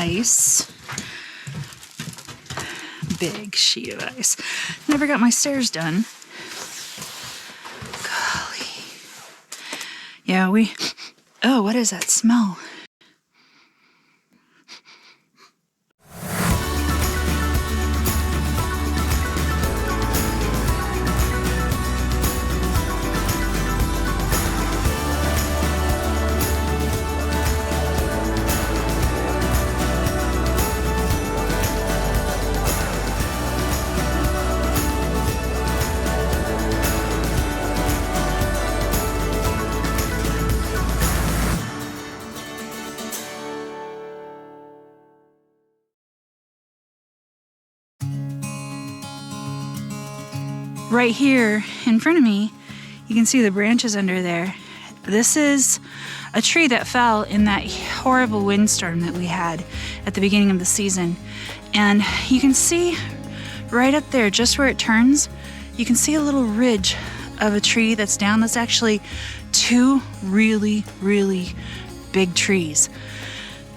ice. Big sheet of ice. Never got my stairs done. Golly. Yeah, oh, what is that smell? Right here in front of me, you can see the branches under there. This is a tree that fell in that horrible windstorm that we had at the beginning of the season. And you can see right up there, just where it turns, you can see a little ridge of a tree that's down. That's actually two really, really big trees.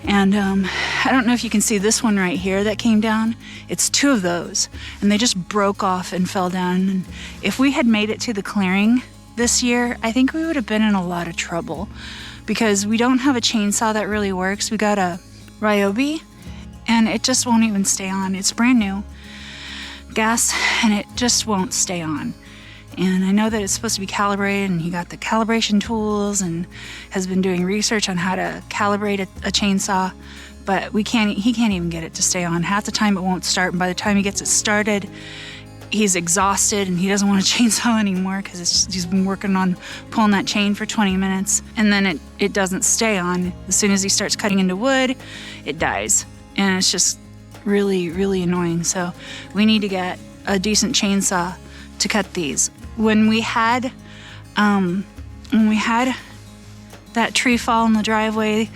And I don't know if you can see this one right here that came down. It's two of those, and they just broke off and fell down. And if we had made it to the clearing this year, I think we would have been in a lot of trouble because we don't have a chainsaw that really works. We got a Ryobi, and it just won't even stay on. It's brand new gas, and it just won't stay on. And I know that it's supposed to be calibrated, and he got the calibration tools and has been doing research on how to calibrate a chainsaw, but he can't even get it to stay on. Half the time it won't start, and by the time he gets it started, he's exhausted and he doesn't want a chainsaw anymore because he's been working on pulling that chain for 20 minutes, and then it doesn't stay on. As soon as he starts cutting into wood, it dies, and it's just really, really annoying. So we need to get a decent chainsaw to cut these. When we had that tree fall in the driveway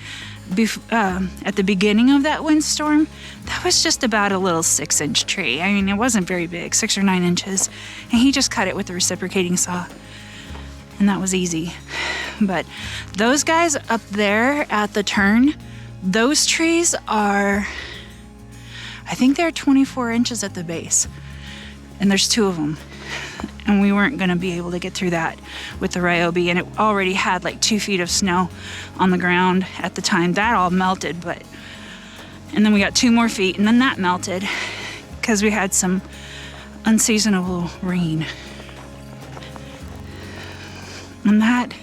at the beginning of that windstorm, that was just about a little 6-inch tree. I mean, it wasn't very big, 6 or 9 inches, and he just cut it with a reciprocating saw, and that was easy. But those guys up there at the turn, those trees are, I think they're 24 inches at the base, and there's two of them. And we weren't going to be able to get through that with the Ryobi, and it already had like 2 feet of snow on the ground at the time. That all melted, and then we got 2 more feet, and then that melted because we had some unseasonable rain. And that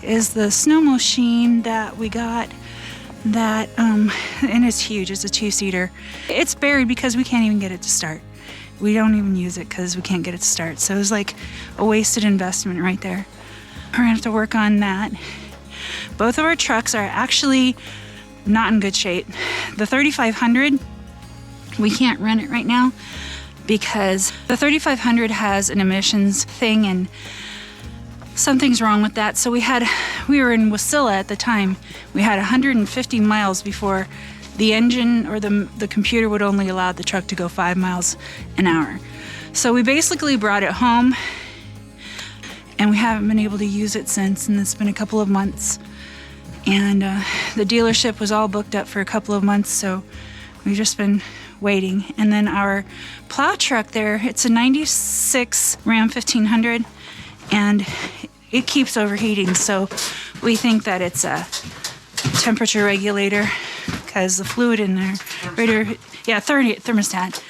is the snow machine that we got. And it's huge. It's a 2-seater. It's buried because we can't even get it to start. We don't even use it because we can't get it to start. So it was like a wasted investment right there. We're gonna have to work on that. Both of our trucks are actually not in good shape. The 3500, we can't run it right now because the 3500 has an emissions thing and something's wrong with that. So we were in Wasilla at the time. We had 150 miles before the engine or the computer would only allow the truck to go 5 miles an hour. So we basically brought it home, and we haven't been able to use it since, and it's been a couple of months. And the dealership was all booked up for a couple of months, so we've just been waiting. And then our plow truck there, it's a 96 Ram 1500, and it keeps overheating, so we think that it's a temperature regulator because the fluid in there, thermostat,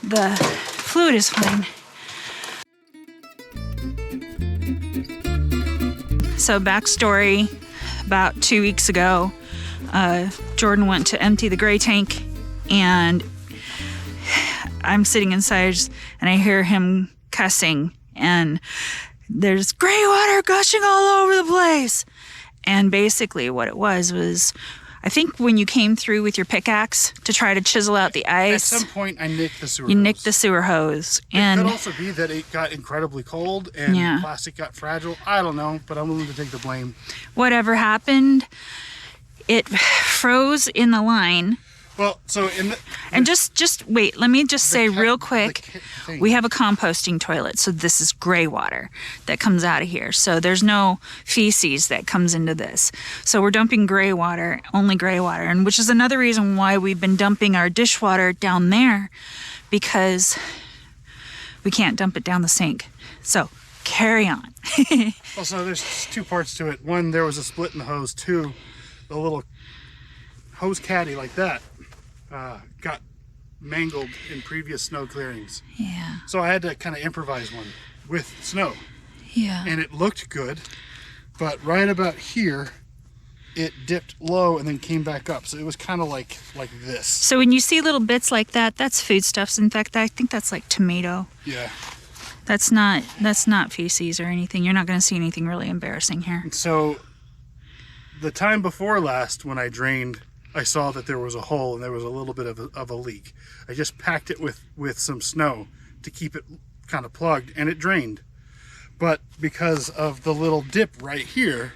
the fluid is fine. So backstory, about 2 weeks ago, Jordan went to empty the gray tank, and I'm sitting inside and I hear him cussing, and there's gray water gushing all over the place. And basically what it was I think when you came through with your pickaxe to try to chisel out the ice. At some point, I nicked the sewer hose. You nicked the sewer hose. It could also be that it got incredibly cold and Yeah. plastic got fragile. I don't know, but I'm willing to take the blame. Whatever happened, it froze in the line, Well, so in the And just wait, let me just say ca- real the quick, thing. we have a composting toilet, so this is gray water that comes out of here. So there's no feces that comes into this. So we're dumping gray water, only gray water, and which is another reason why we've been dumping our dishwater down there, because we can't dump it down the sink. So carry on. Also, there's two parts to it. One, there was a split in the hose. Two, the little hose caddy like that got mangled in previous snow clearings. Yeah. So I had to kind of improvise one with snow. Yeah. And it looked good, but right about here, it dipped low and then came back up. So it was kind of like this. So when you see little bits like that, that's foodstuffs. In fact, I think that's like tomato. Yeah. That's not feces or anything. You're not going to see anything really embarrassing here. So the time before last, when I drained, I saw that there was a hole and there was a little bit of a leak. I just packed it with some snow to keep it kind of plugged, and it drained. But because of the little dip right here,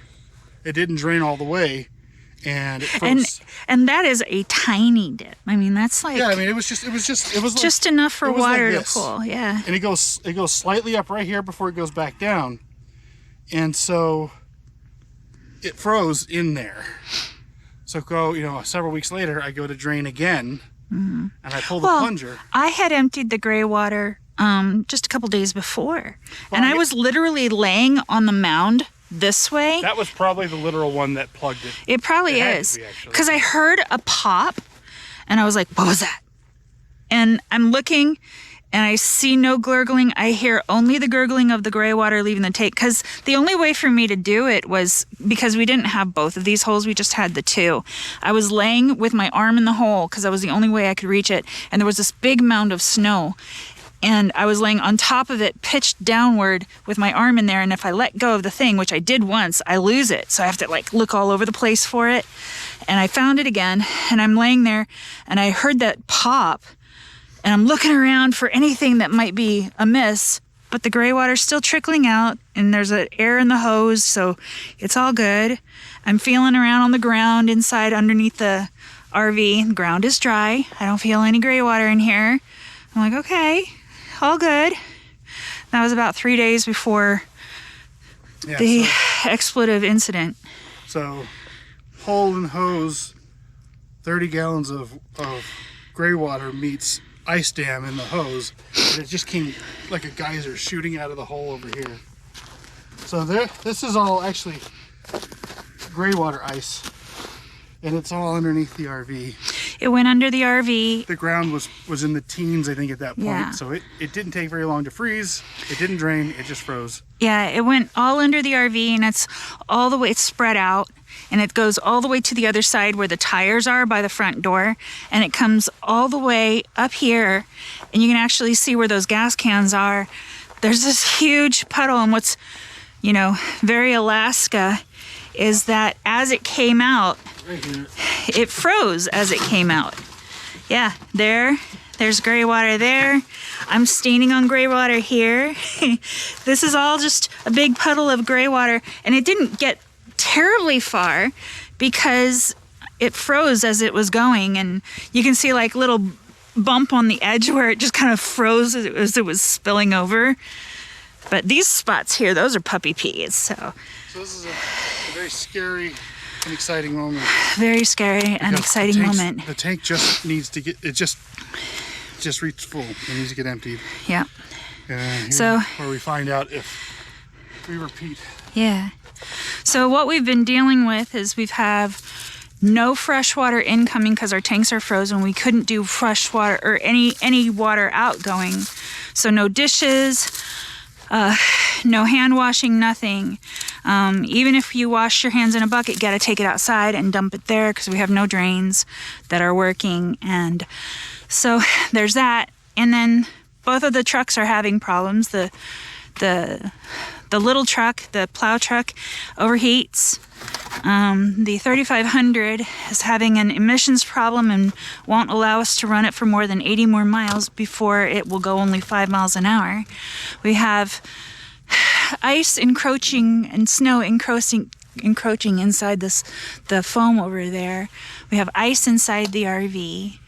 it didn't drain all the way, and it froze. And that is a tiny dip. I mean, that's like Yeah, I mean, it was like, just enough for it was like water to this. pull. Yeah. And it goes slightly up right here before it goes back down, and so it froze in there. So several weeks later, I go to drain again, and I pull the plunger. I had emptied the gray water just a couple days before, and Well, I was literally laying on the mound this way. That was probably the literal one that plugged it. It probably It had to is, be, actually. because I heard a pop, and I was like, "What was that?" And I'm looking, and I see no gurgling. I hear only the gurgling of the gray water leaving the tank, because the only way for me to do it was because we didn't have both of these holes. We just had the two. I was laying with my arm in the hole because that was the only way I could reach it. And there was this big mound of snow. And I was laying on top of it, pitched downward with my arm in there. And if I let go of the thing, which I did once, I lose it. So I have to look all over the place for it. And I found it again, and I'm laying there, and I heard that pop. And I'm looking around for anything that might be amiss, but the gray water's still trickling out, and there's an air in the hose, so it's all good. I'm feeling around on the ground inside underneath the RV. The ground is dry. I don't feel any gray water in here. I'm like, okay, all good. That was about 3 days before the expletive incident. So hole and hose, 30 gallons of gray water meets ice dam in the hose, and it just came like a geyser shooting out of the hole over here. So this is all actually gray water ice, and it's all underneath the RV. It went under the RV. The ground was in the teens, I think, at that point. Yeah. So it didn't take very long to freeze. It didn't drain. It just froze. Yeah, it went all under the RV, and it's all the way, it's spread out, and it goes all the way to the other side where the tires are by the front door, and it comes all the way up here, and you can actually see where those gas cans are. There's this huge puddle, and what's, very Alaska is that as it came out, Right here. it froze as it came out. Yeah, there's gray water there. I'm staining on gray water here. This is all just a big puddle of gray water, and it didn't get terribly far because it froze as it was going, and you can see like little bump on the edge where it just kind of froze as it was spilling over. But these spots here, those are puppy peas, so this is a very scary and exciting moment. very scary and exciting moment. The tank just needs to get, it just reached full. It needs to get emptied. Yeah. Here's So- where we find out if we repeat. Yeah. So what we've been dealing with is we've have no fresh water incoming because our tanks are frozen. We couldn't do fresh water or any water outgoing. So no dishes, no hand washing, nothing. Even if you wash your hands in a bucket, you got to take it outside and dump it there because we have no drains that are working. And so there's that. And then both of the trucks are having problems. The little truck, the plow truck, overheats. The 3500 is having an emissions problem and won't allow us to run it for more than 80 more miles before it will go only 5 miles an hour. We have ice encroaching and snow encroaching encroaching inside the foam over there. We have ice inside the RV.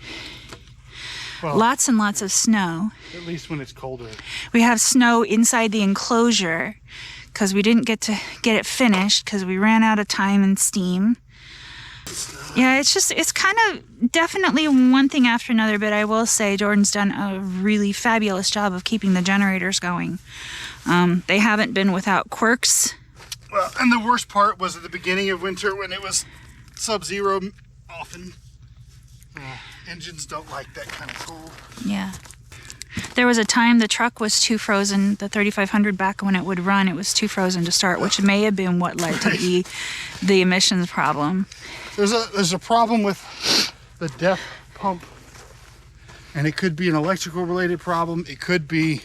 Well, Lots and lots of snow. at least when it's colder. We have snow inside the enclosure because we didn't get to get it finished because we ran out of time and steam. Yeah, it's kind of definitely one thing after another, but I will say Jordan's done a really fabulous job of keeping the generators going. They haven't been without quirks. Well, and the worst part was at the beginning of winter when it was sub-zero often. Engines don't like that kind of cold. Yeah. There was a time the truck was too frozen, the 3500 back when it would run, it was too frozen to start, which may have been what led to the emissions problem. There's a problem with the DEF pump, and it could be an electrical related problem. It could be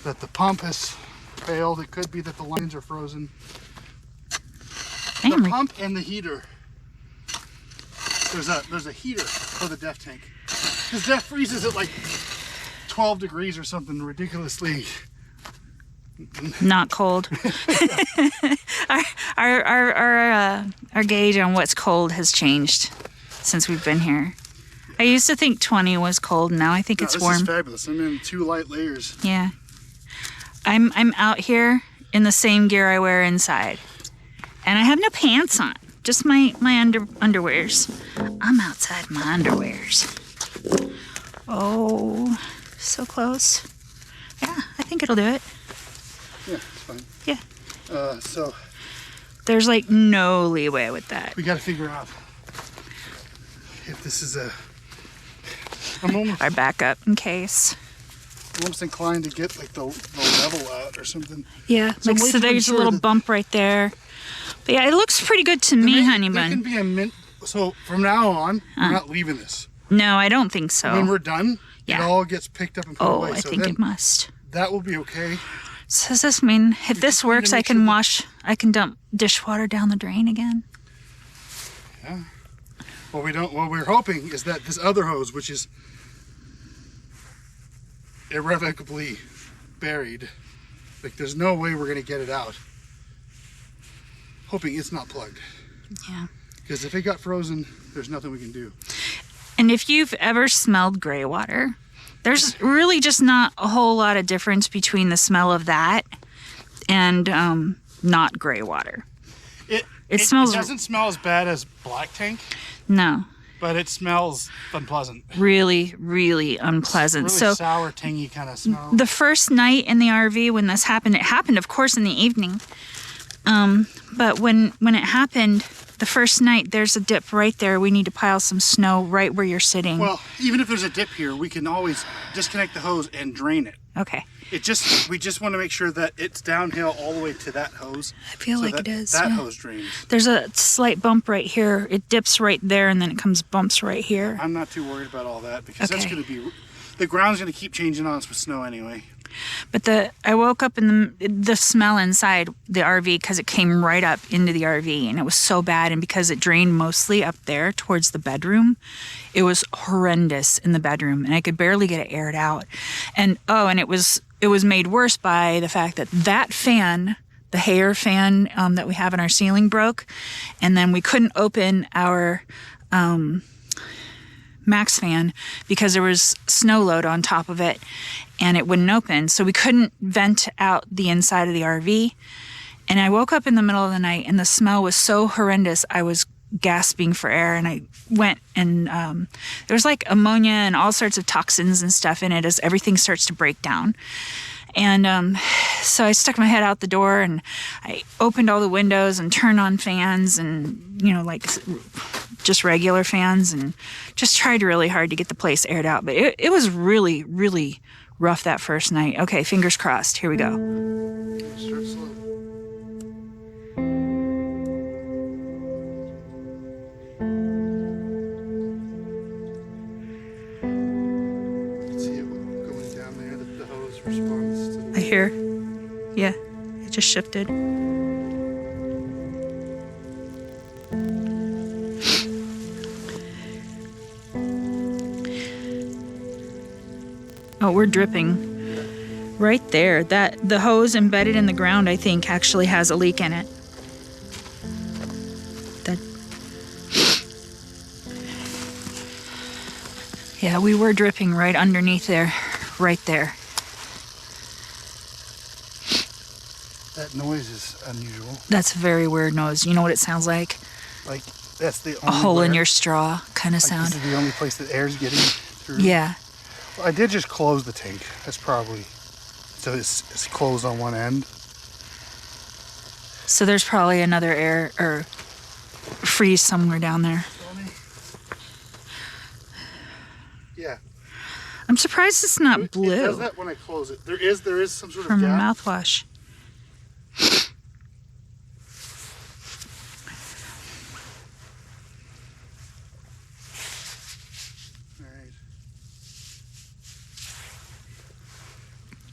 that the pump has failed. It could be that the lines are frozen. The pump and the heater. There's a heater for the DEF tank. Because DEF freezes at like 12 degrees or something ridiculously. Not cold. Our gauge on what's cold has changed since we've been here. I used to think 20 was cold. Now I think it's warm. This is fabulous. I'm in 2 light layers. Yeah. I'm out here in the same gear I wear inside, and I have no pants on. Just my underwears. I'm outside my underwears. Oh, so close. Yeah, I think it'll do it. Yeah, it's fine. Yeah. So there's like no leeway with that. we got to figure out if this is I'm almost Our backup in case. inclined to get like the level out or something. Yeah, So like wait so till we there's a ensure little that- bump right there. But yeah, it looks pretty good to me, honey There can bun. be a mint. So from now on, we're not leaving this. No, I don't think so. When we're done, Yeah. it all gets picked up and put Oh, away. I So think then it must. that will be okay. So does this mean if this just need to works, I make can sure that- wash, I can dump dishwater down the drain again? Yeah. What we're hoping is that this other hose, which is irrevocably buried, like there's no way we're gonna get it out. Hoping it's not plugged. Yeah. Because if it got frozen, there's nothing we can do. And if you've ever smelled gray water, there's really just not a whole lot of difference between the smell of that and not gray water. It smells- doesn't smell as bad as black tank, No, but it smells unpleasant. really, really unpleasant. Really So sour, tangy kind of smell. the first night in the RV when this happened, it happened, of course, in the evening. But when it happened, the first night, there's a dip right there. We need to pile some snow right where you're sitting. Well, even if there's a dip here, we can always disconnect the hose and drain it. Okay. We just want to make sure that it's downhill all the way to that hose. I feel so like that it is. That yeah. hose drains. There's a slight bump right here. It dips right there, and then it comes bumps right here. I'm not too worried about all that because that's Okay. going to be the ground's going to keep changing on us with snow anyway. But I woke up in the smell inside the RV because it came right up into the RV, and it was so bad. And because it drained mostly up there towards the bedroom, it was horrendous in the bedroom, and I could barely get it aired out. And it was made worse by the fact that fan, the hair fan that we have in our ceiling, broke, and then we couldn't open our max fan because there was snow load on top of it and it wouldn't open, so we couldn't vent out the inside of the RV. And I woke up in the middle of the night and the smell was so horrendous I was gasping for air, and I went and there was like ammonia and all sorts of toxins and stuff in it as everything starts to break down. And so I stuck my head out the door and I opened all the windows and turned on fans and, like just regular fans, and just tried really hard to get the place aired out. But it was really, really rough that first night. Okay, fingers crossed. Here we go. Start slow. See it going down there. The hose responds to the I hear. Yeah, it just shifted. Oh, we're dripping. Right there. The hose embedded in the ground, I think, actually has a leak in it. Yeah, we were dripping right underneath there, right there. That noise is unusual. That's a very weird noise. You know what it sounds like? Like, that's the only A hole in where- your straw kind of like, sound. This is the only place that air's getting through. Yeah. Well, I did just close the tank. That's probably, so it's closed on one end. So there's probably another air or freeze somewhere down there. Yeah. I'm surprised it's not It blue does that when I close it. There is some sort from of a gap. mouthwash. All right.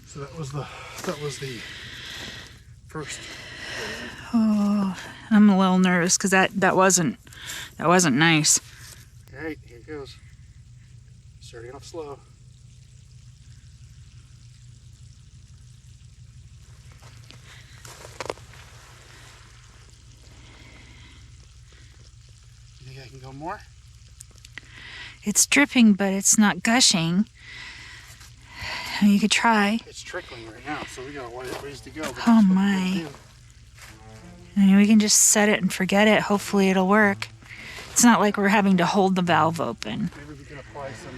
So that was the first. Oh, I'm a little nervous because that wasn't nice. All right, here it goes. Starting off slow. You think I can go more? It's dripping, but it's not gushing. You could try. It's trickling right now, so we got ways to go. but Oh, that's what we're my. gonna do. I mean, we can just set it and forget it. Hopefully it'll work. It's not like we're having to hold the valve open. Maybe we can apply some.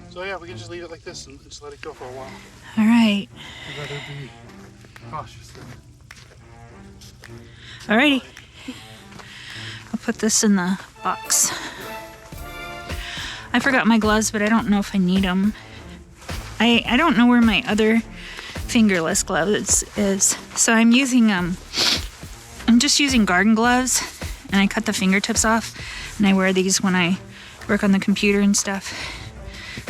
So yeah, we can just leave it like this and just let it go for a while. All right. I'd rather be cautious than. Alrighty. I'll put this in the box. I forgot my gloves, but I don't know if I need them. I don't know where my other fingerless gloves is. So I'm just using garden gloves, and I cut the fingertips off, and I wear these when I work on the computer and stuff.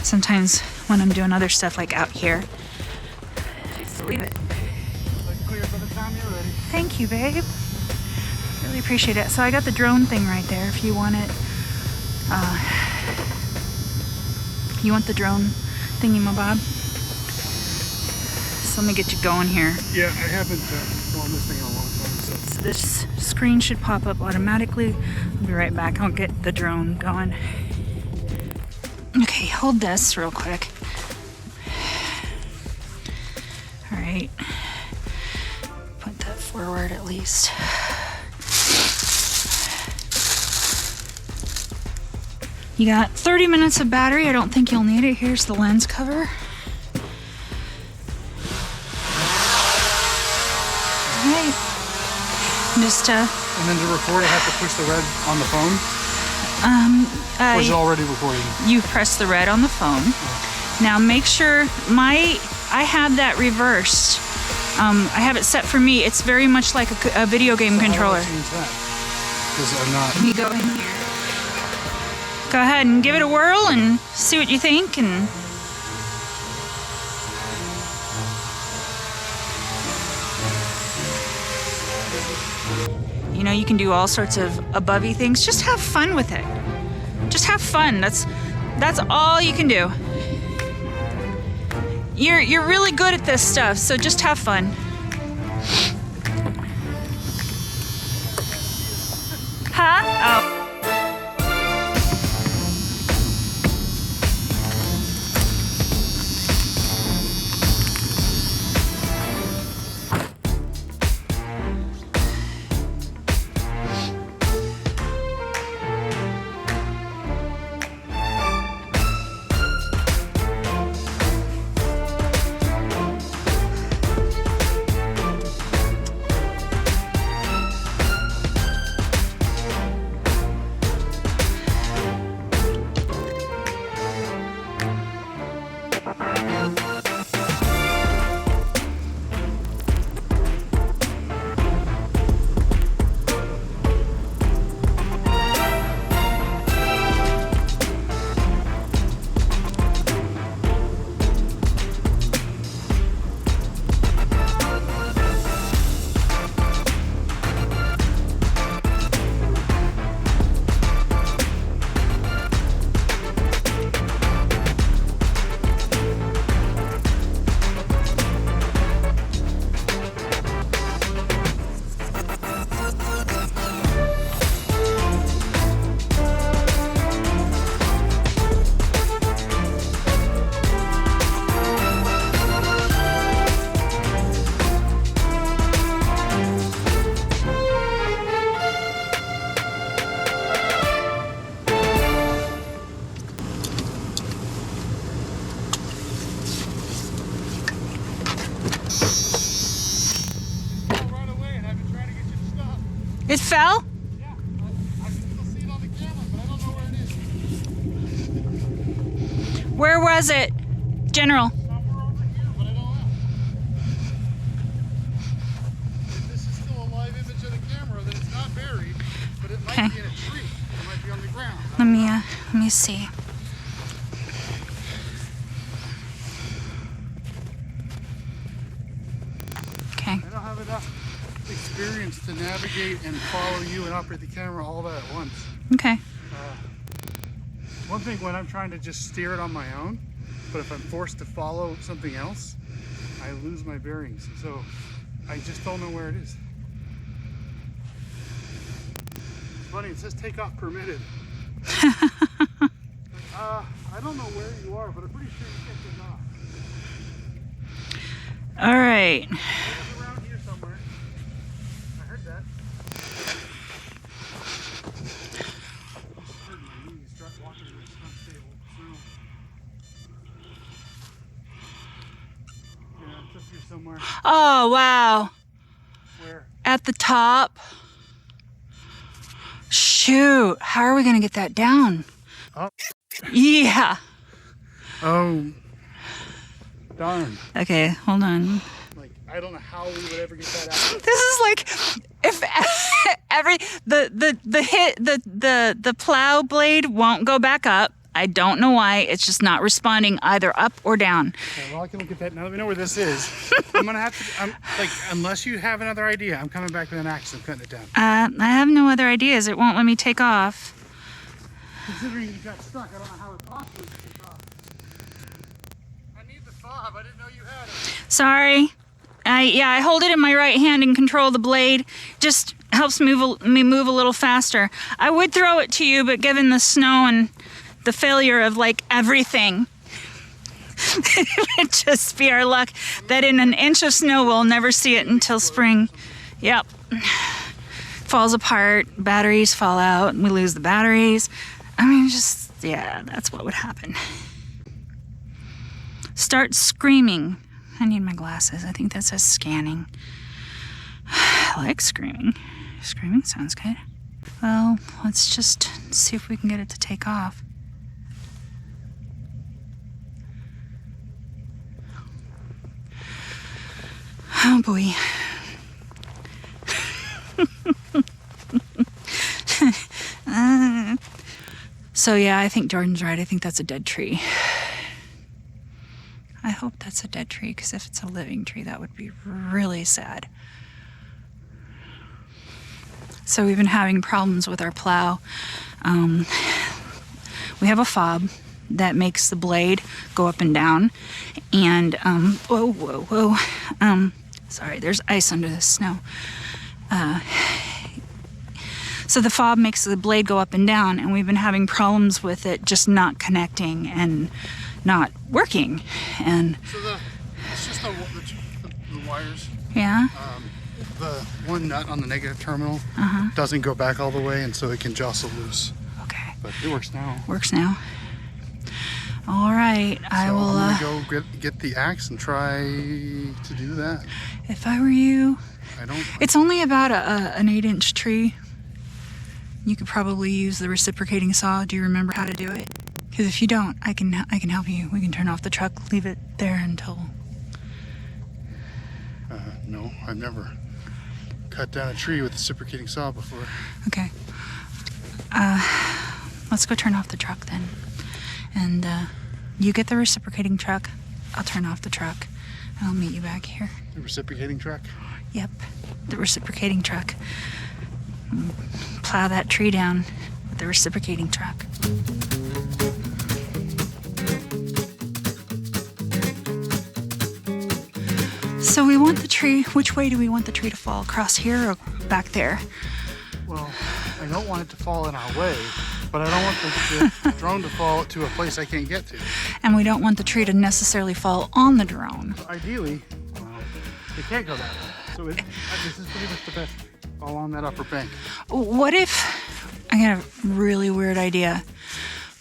Sometimes when I'm doing other stuff like out here. Just leave it. Like clear by the time you're ready. Thank you, babe. Really appreciate it. So I got the drone thing right there if you want it. You want the drone thingy-mabob? So let me get you going here. Yeah, I haven't flown this thing in a long time, so. So this screen should pop up automatically. I'll be right back. I'll get the drone going. Okay, hold this real quick. All right. Put that forward at least. You got 30 minutes of battery. I don't think you'll need it. Here's the lens cover. All right. Just And then to record, I have to push the red on the phone. Or is it already recording? you press the red on the phone. Now make sure I have that reversed. I have it set for me. It's very much like a video game controller. Because I'm not. You go in here. Go ahead and give it a whirl and see what you think. And you know, you can do all sorts of abovey things. Just have fun with it. Just have fun. That's all you can do. You're really good at this stuff, so just have fun. Huh? Oh. Right away, and I've been trying to get you to stop. It fell? Yeah, I can still see it on the camera, but I don't know where it is. Where was it? General. Somewhere over here, but I don't know. If this is still a live image of the camera, then it's not buried, but it might Okay. be in a tree. It might be on the ground. Let me see. Okay. I don't have enough experience to navigate and follow you and operate the camera all that at once. Okay. One thing when I'm trying to just steer it on my own, but if I'm forced to follow something else, I lose my bearings. So I just don't know where it is. It's funny, it says takeoff permitted. I don't know where you are, but I'm pretty sure you can't take off. All right. It was around here somewhere. I heard that. Heard my knees start walking to this unstable. Yeah, it's up here somewhere. Oh, wow. Where? At the top. Shoot. How are we going to get that down? Oh. Yeah. Oh. Darn. Okay, hold on. Like, I don't know how we would ever get that out. This is like if the plow blade won't go back up. I don't know why. It's just not responding either up or down. Okay, well, I can look at that now that we know where this is. I'm gonna have to. Unless you have another idea, I'm coming back with an axe and cutting it down. I have no other ideas. It won't let me take off. Considering you got stuck, I don't know how it possibly took off. I need the fob. I didn't know you had it. Sorry. I hold it in my right hand and control the blade. Just helps me move a little faster. I would throw it to you, but given the snow and the failure of like everything, it would just be our luck that in an inch of snow we'll never see it until spring. Yep. Falls apart, batteries fall out, and we lose the batteries. I mean, just, yeah, that's what would happen. Start screaming. I need my glasses. I think that says scanning. I like screaming. Screaming sounds good. Well, let's just see if we can get it to take off. Oh boy. So yeah, I think Jordan's right. I think that's a dead tree. I hope that's a dead tree, because if it's a living tree, that would be really sad. So we've been having problems with our plow. We have a fob that makes the blade go up and down. And, whoa. Sorry, there's ice under the snow. So the fob makes the blade go up and down, and we've been having problems with it just not connecting and not working. And So it's just the wires. yeah, The one nut on the negative terminal doesn't go back all the way, and so it can jostle loose. okay, But it works now. works now. All right, I So will. I'm gonna go get the axe and try to do that. If I were you, I don't. it's only about an 8-inch tree. You could probably use the reciprocating saw. Do you remember how to do it? Because if you don't, I can help you. We can turn off the truck, leave it there until. No, I've never cut down a tree with a reciprocating saw before. Okay. Let's go turn off the truck then. And you get the reciprocating truck. I'll turn off the truck, and I'll meet you back here. The reciprocating truck. Yep, the reciprocating truck. Plow that tree down with the reciprocating truck. So we want the tree, which way do we want the tree to fall? Across here or back there? Well, I don't want it to fall in our way, but I don't want the drone to fall to a place I can't get to. And we don't want the tree to necessarily fall on the drone. Ideally, it can't go that way. So this is pretty much the best along that upper bank. What if, I got a really weird idea,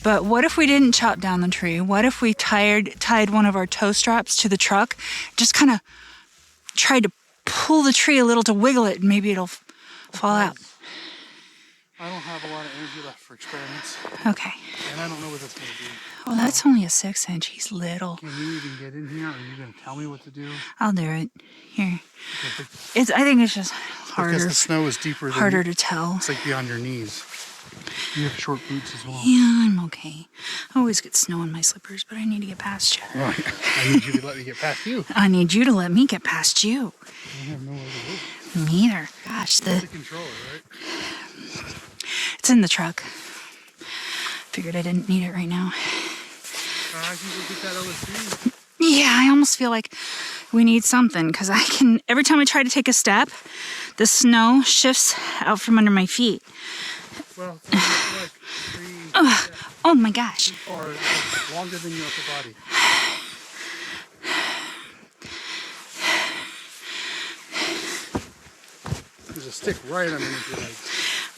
but what if we didn't chop down the tree? What if we tied one of our tow straps to the truck, just kind of tried to pull the tree a little to wiggle it, and maybe it'll fall out. I don't have a lot of energy left for experiments. Okay. And I don't know what that's going to be. Well, that's only a 6-inch. He's little. Can you even get in here? Or are you going to tell me what to do? I'll do it. Here. I think it's just harder. Because the snow is deeper. Harder to tell. It's like beyond your knees. You have short boots as well. Yeah, I'm okay. I always get snow in my slippers, but I need to get past you. Oh, yeah. I need you to let me get past you. I need you to let me get past you. I have nowhere to go. Me either. Gosh, the controller, right? It's in the truck. Figured I didn't need it right now. I can go get that OSB. Yeah, I almost feel like we need something because every time I try to take a step, the snow shifts out from under my feet. Well, it's like 3 oh my gosh. or longer than your upper body. There's a stick right underneath your legs.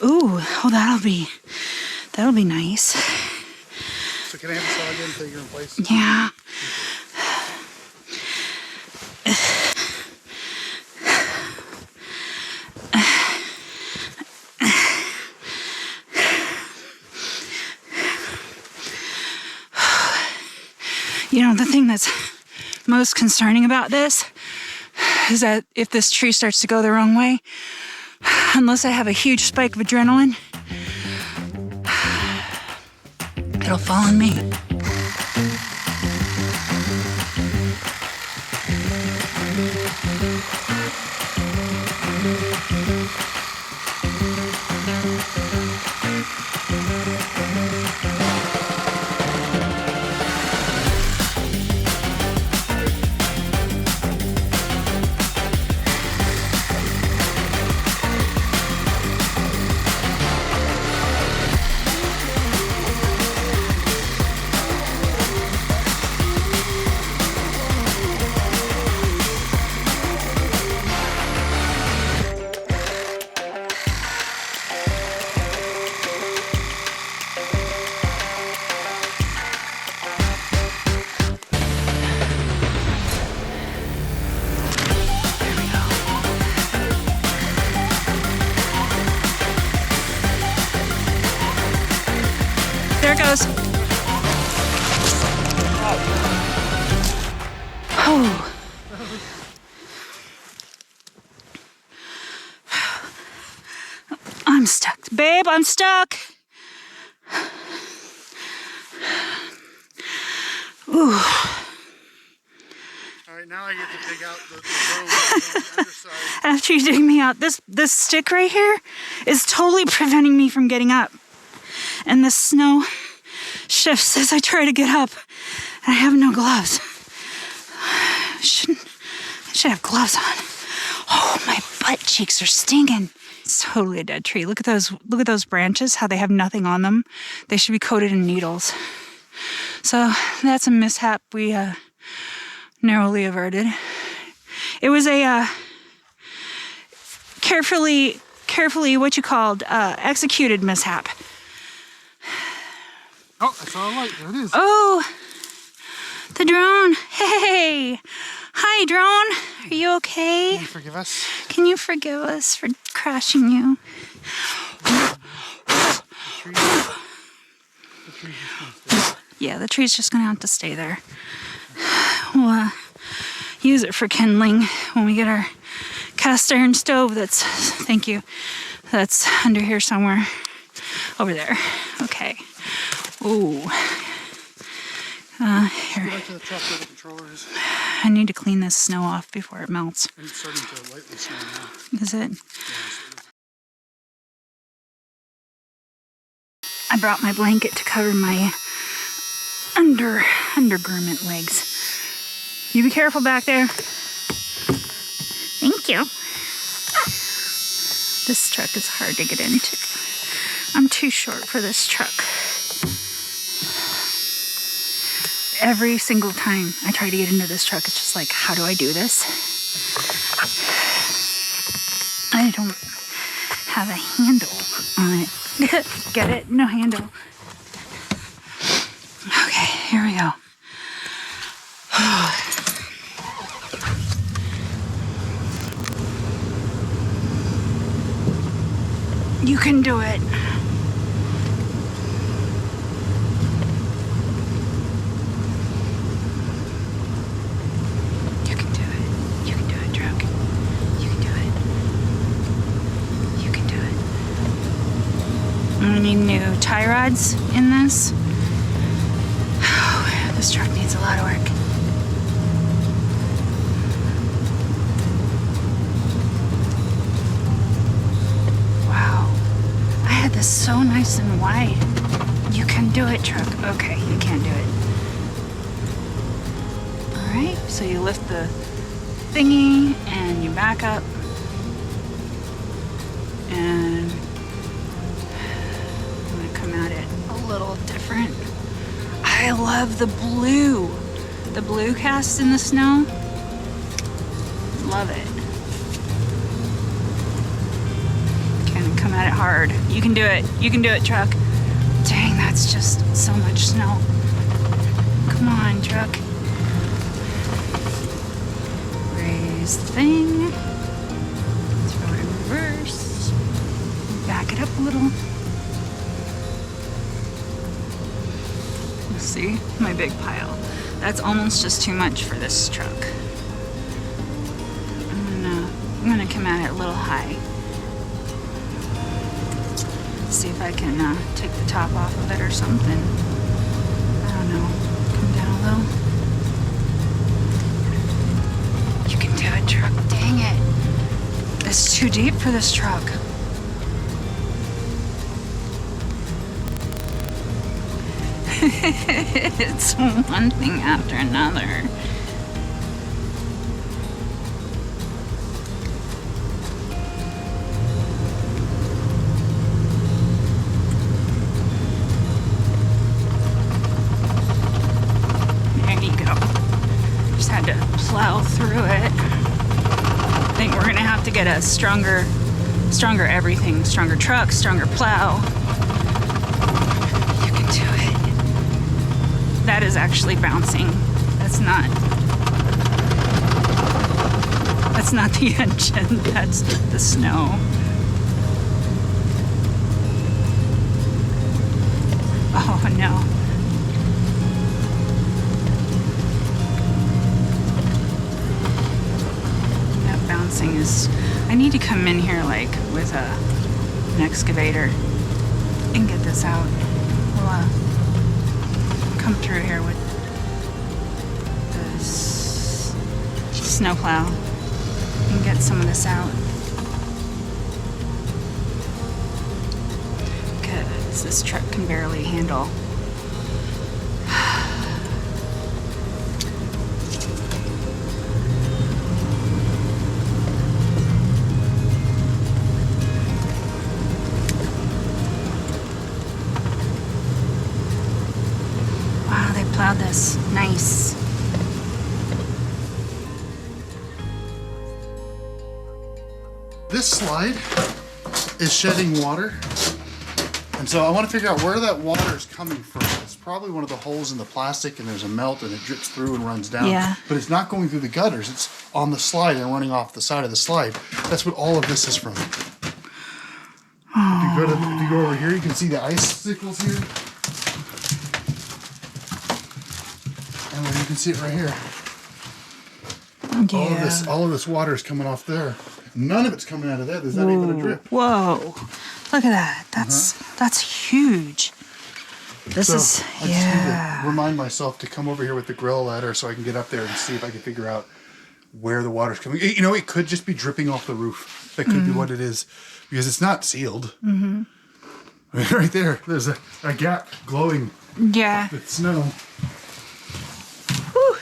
Ooh, oh, that'll be nice. So can I have this all again until you're in place? Yeah. You know, the thing that's most concerning about this is that if this tree starts to go the wrong way, unless I have a huge spike of adrenaline, it'll fall on me. There it goes. Oh. I'm stuck. Babe, I'm stuck. Ooh. All right, now I get to dig out the bone on the underside. After you dig me out, this stick right here is totally preventing me from getting up. And the snow shifts as I try to get up. And I have no gloves. I should have gloves on. Oh, my butt cheeks are stinging. It's totally a dead tree. Look at those branches, how they have nothing on them. They should be coated in needles. So that's a mishap we narrowly averted. It was a carefully executed mishap. Oh, I saw a light. There it is. Oh, the drone. Hey. Hi, drone. Are you okay? Can you forgive us? Can you forgive us for crashing you? Yeah, the tree's just going to have to stay there. We'll use it for kindling when we get our cast iron stove thank you, that's under here somewhere. Over there. Okay. Ooh. Here. Go back to the truck where the controller is. I need to clean this snow off before it melts. And it's starting to lightly snow now. Is it? Yeah, sort of. I brought my blanket to cover my undergarment legs. You be careful back there. Thank you. This truck is hard to get into. I'm too short for this truck. Every single time I try to get into this truck, it's just like, how do I do this? I don't have a handle on it. Get it? No handle. Okay, here we go. You can do it. You can do it. You can do it, truck. You can do it. You can do it. I'm gonna need new tie rods in this. This truck needs a lot of work. This is so nice and wide. You can do it, truck. Okay, you can't do it. All right, so you lift the thingy and you back up. And I'm gonna come at it a little different. I love the blue. The blue cast in the snow. Love it. Come at it hard. You can do it. You can do it, truck. Dang, that's just so much snow. Come on, truck. Raise the thing. Throw it in reverse. Back it up a little. See my big pile. That's almost just too much for this truck. I'm gonna come at it a little high. See if I can take the top off of it or something. I don't know. Come down a little. You can do it, truck. Dang it. It's too deep for this truck. It's one thing after another. Plow through it. I think we're gonna have to get a stronger everything, stronger truck, stronger plow. You can do it. That is actually bouncing. That's not the engine, that's the snow. Oh no. I need to come in here like with an excavator and get this out. We'll come through here with this snowplow and get some of this out. Because this truck can barely handle. This nice. This slide is shedding water, and so I want to figure out where that water is coming from. It's probably one of the holes in the plastic, and there's a melt, and it drips through and runs down. Yeah. But it's not going through the gutters. It's on the slide and running off the side of the slide. That's what all of this is from. Oh. If you go over here, you can see the icicles here. And then you can see it right here. Yeah. All of this water is coming off there. None of it's coming out of there. There's not even a drip. Whoa. Look at that. That's huge. I just need to remind myself to come over here with the grill ladder so I can get up there and see if I can figure out where the water's coming. You know, it could just be dripping off the roof. That could be what it is, because it's not sealed. Mm-hmm. I mean, right there's a gap glowing with snow. Whew.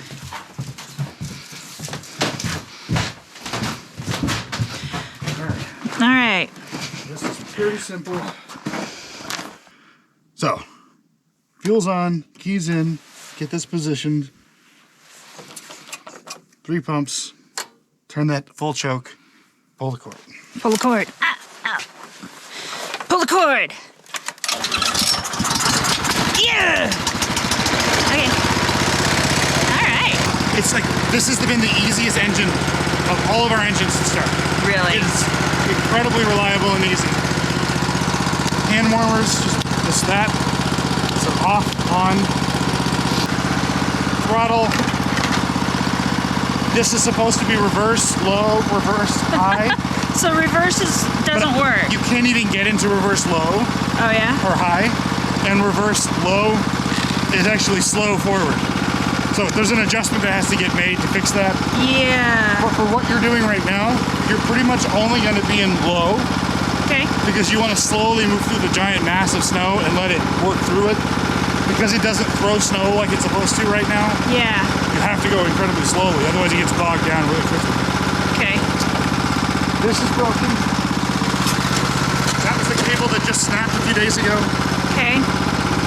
All right. This is pretty simple. So, fuel's on, keys in, get this positioned. 3 pumps, turn that full choke, pull the cord. Pull the cord. Pull the cord. Yeah. Okay. All right. It's like, this has been the easiest engine of all of our engines to start. Really? It's incredibly reliable and easy. hand warmers, just that. So off, on, throttle. This is supposed to be reverse, low, reverse, high. So reverse doesn't work. You can't even get into reverse low. Oh yeah? Or high. And reverse low is actually slow forward. So there's an adjustment that has to get made to fix that. Yeah. But for what you're doing right now, you're pretty much only going to be in low. Okay. Because you want to slowly move through the giant mass of snow and let it work through it. Because it doesn't throw snow like it's supposed to right now. Yeah. You have to go incredibly slowly, otherwise it gets bogged down really quickly. Okay. This is broken. That was the cable that just snapped a few days ago. Okay.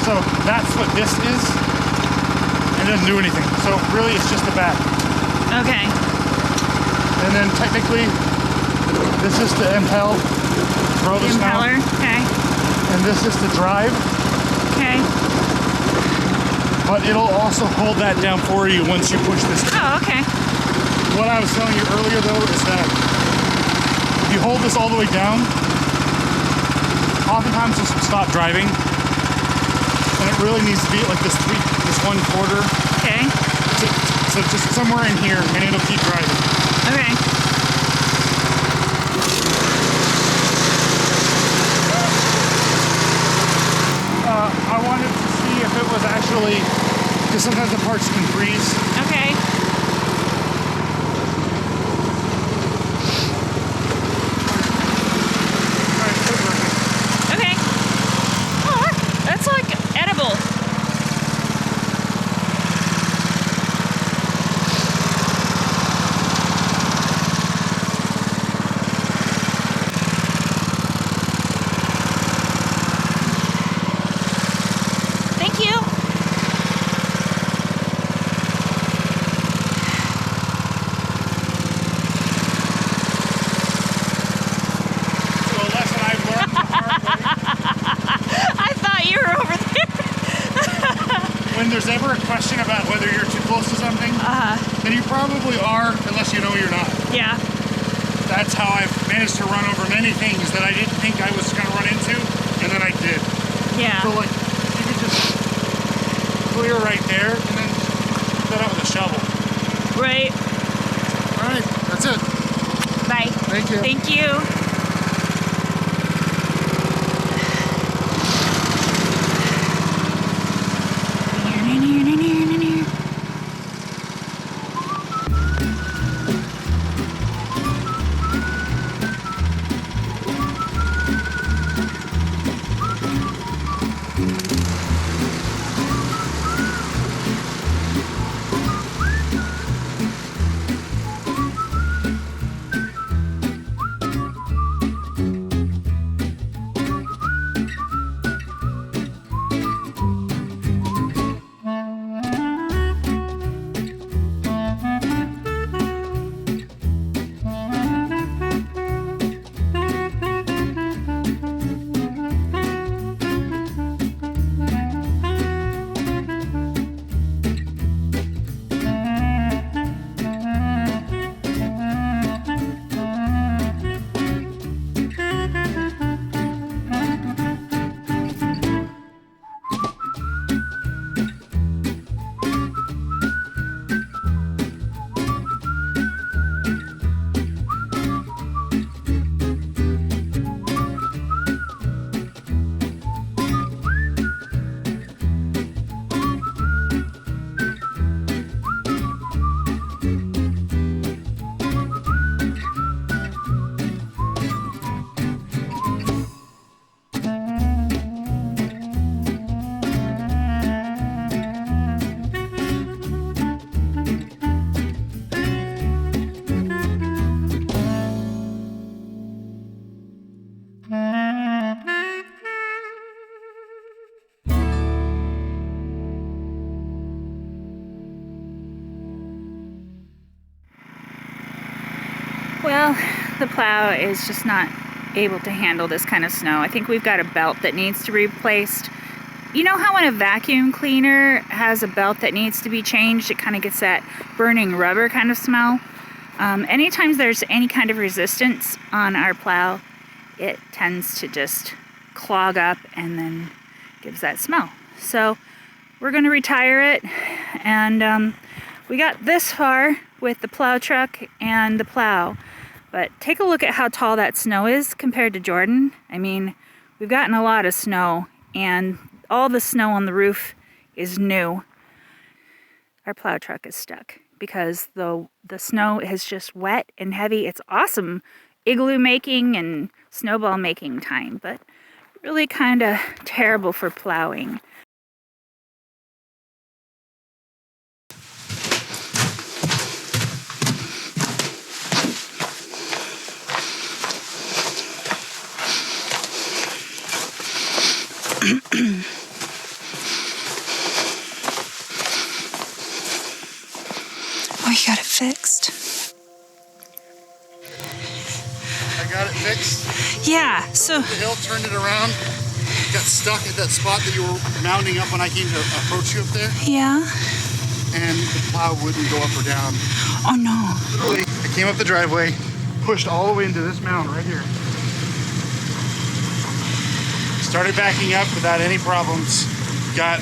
So that's what this is. It doesn't do anything. So really it's just the back. Okay. And then technically, this is to impel, throw the snow. Impeller. Okay. And this is to drive. Okay. But it'll also hold that down for you once you push this. Oh, okay. What I was telling you earlier though is that if you hold this all the way down, oftentimes you'll stop driving. And it really needs to be like this 1/4. Okay. So just somewhere in here and it'll keep driving. Okay. I wanted to see if it was actually, because sometimes the parts can freeze. Okay. Okay. Oh, that's like edible. Thank you. So a lesson I've learned the hard way. I thought you were over there. When there's ever a question about whether you're too close to something, then you probably are, unless you know you're not. Yeah. That's how I've managed to run over many things that I didn't think I was going to run into, and then I did. Yeah. So like, you could just clear right there, and then put that out with a shovel. Right. All right, that's it. Bye. Thank you. Thank you. Well, the plow is just not able to handle this kind of snow. I think we've got a belt that needs to be replaced. You know how when a vacuum cleaner has a belt that needs to be changed, it kind of gets that burning rubber kind of smell? Anytime there's any kind of resistance on our plow, it tends to just clog up and then gives that smell. So we're going to retire it, and we got this far with the plow truck and the plow, but take a look at how tall that snow is compared to Jordan. I mean, we've gotten a lot of snow, and all the snow on the roof is new. Our plow truck is stuck because the snow is just wet and heavy. It's awesome igloo making and snowball making time, but really kind of terrible for plowing. Oh, you got it fixed? I got it fixed. Yeah, so The hill turned it around. Got stuck at that spot that you were mounting up when I came to approach you up there. Yeah. And the plow wouldn't go up or down. Oh no. Literally, I came up the driveway, pushed all the way into this mound right here. Started backing up without any problems. Got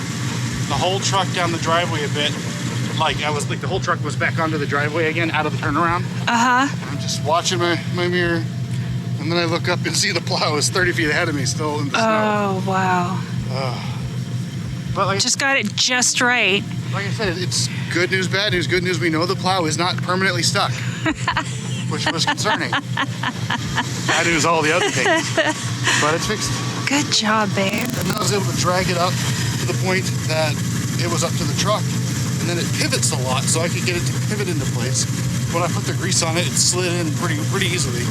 the whole truck down the driveway a bit. The whole truck was back onto the driveway again, out of the turnaround. I'm just watching my mirror, and then I look up and see the plow is 30 feet ahead of me still in the snow. Oh, wow. But like just got it just right. I said, it's good news, bad news. Good news, we know the plow is not permanently stuck, which was concerning. Bad news, all the other things. But it's fixed. Good job, babe. And I was able to drag it up to the point that it was up to the truck. And then it pivots a lot, so I could get it to pivot into place. When I put the grease on it, it slid in pretty easily.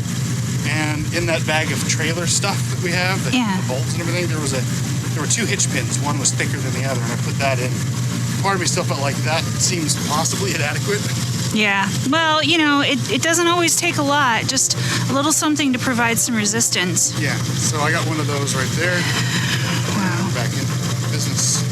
And in that bag of trailer stuff that we have, the bolts and everything, there were 2 hitch pins. One was thicker than the other, and I put that in. Part of me still felt like that seems possibly inadequate. Yeah, well, you know, it doesn't always take a lot, just a little something to provide some resistance. Yeah, so I got one of those right there. Wow. Back in business.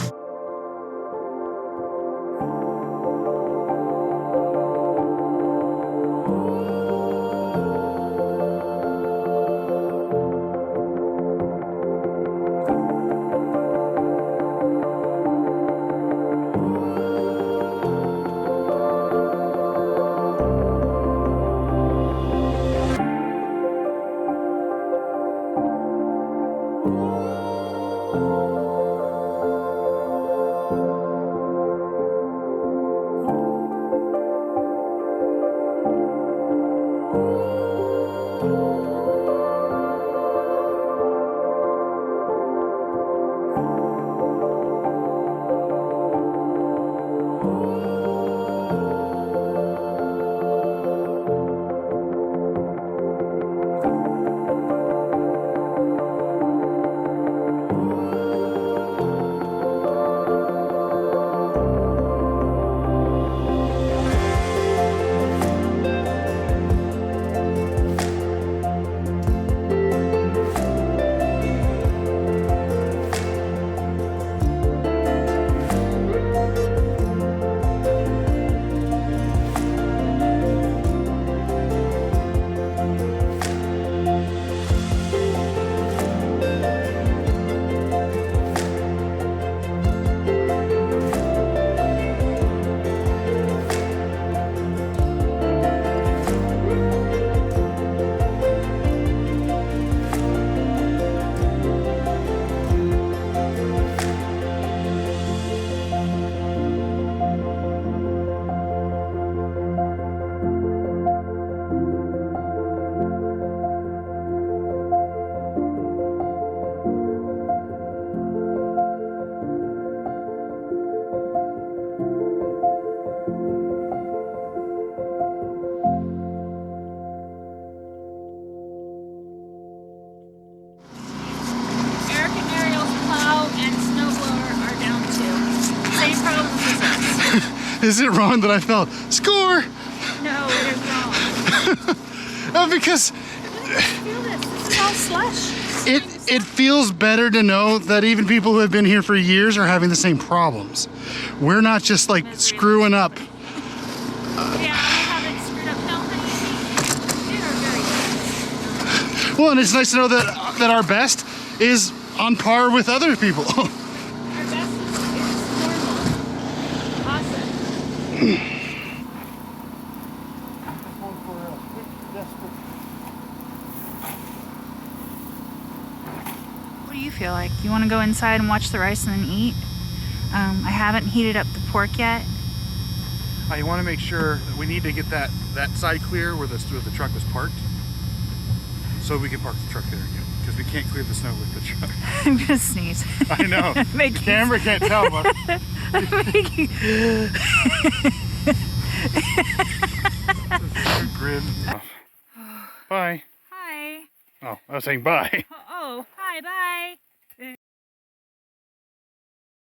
Is it wrong that I felt score? No, it is wrong. No, because Feel this. This is all slush. it feels better to know that even people who have been here for years are having the same problems. We're not just like screwing up. Yeah, we haven't screwed up. No, honey, they are very good. Well, and it's nice to know that our best is on par with other people. Our best is normal. Awesome. What do you feel like? You want to go inside and watch the rice and then eat? I haven't heated up the pork yet. I want to make sure that we need to get that side clear where the truck was parked, so we can park the truck there again, because we can't clear the snow with the truck. I'm gonna sneeze. I know. The camera can't tell, but grin. Bye. Hi. Oh, I was saying bye. Oh, hi, bye.